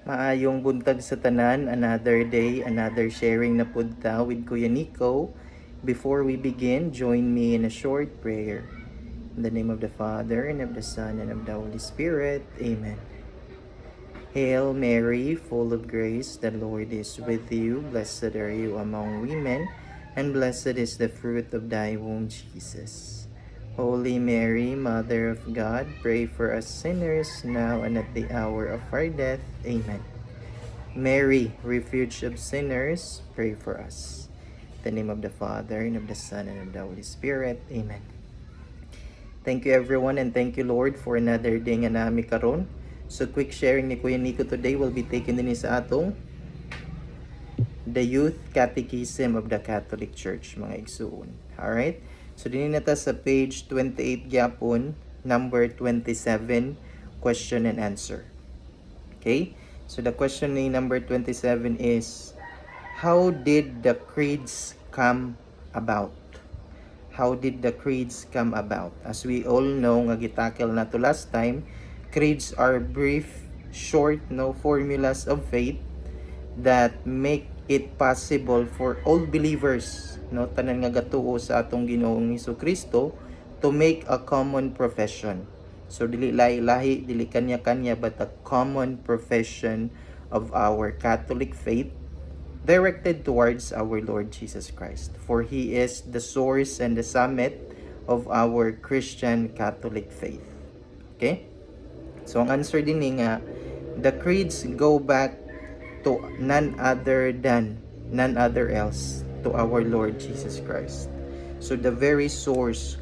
Maayong buntag sa tanan, another day, another sharing na punta with Kuya Nico. Before we begin, join me in a short prayer. In the name of the Father, and of the Son, and of the Holy Spirit. Amen. Hail Mary, full of grace, the Lord is with you. Blessed are you among women, and blessed is the fruit of thy womb, Jesus. Holy Mary, Mother of God, pray for us sinners, now and at the hour of our death. Amen. Mary, refuge of sinners, pray for us. In the name of the Father, and of the Son, and of the Holy Spirit. Amen. Thank you everyone, and thank you Lord for another day nga nami karon. So quick sharing ni Kuya Nico today will be taken din sa atong the Youth Catechism of the Catholic Church, mga igsuon. Alright? So din na ta sa page 28 gyapon, number 27, question and answer. Okay? So the question ni number 27 is, how did the creeds come about? How did the creeds come about? As we all know, nga gitakel na to last time, creeds are brief, short, formulas of faith that make it possible for all believers, tanan nga gatuo sa atong Ginoong Hesukristo, to make a common profession. So dili lahi-lahi, dili kanya-kanya, but a common profession of our Catholic faith directed towards our Lord Jesus Christ. For He is the source and the summit of our Christian Catholic faith. Okay? So ang answer din ni nga, the creeds go back to none other else, to our Lord Jesus Christ. So the very source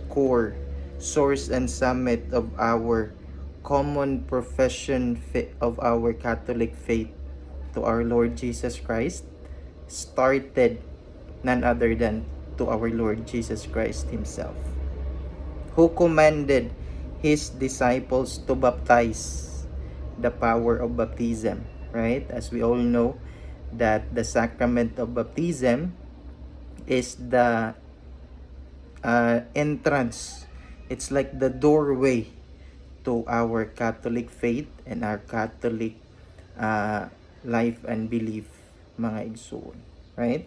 and summit of our common profession of our Catholic faith to our Lord Jesus Christ started none other than to our Lord Jesus Christ Himself, who commanded His disciples to baptize, the power of baptism, right? As we all know that the sacrament of baptism is the entrance. It's like the doorway to our Catholic faith and our Catholic life and belief, mga igsoon, right?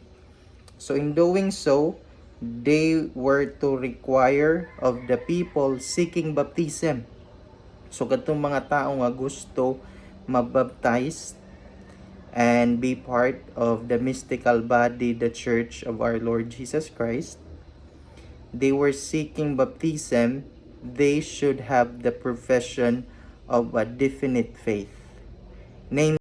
So in doing so, they were to require of the people seeking baptism. So katong mga tao nga gusto mabaptize and be part of the mystical body, the Church of our Lord Jesus Christ, they were seeking baptism, they should have the profession of a definite faith. Namely,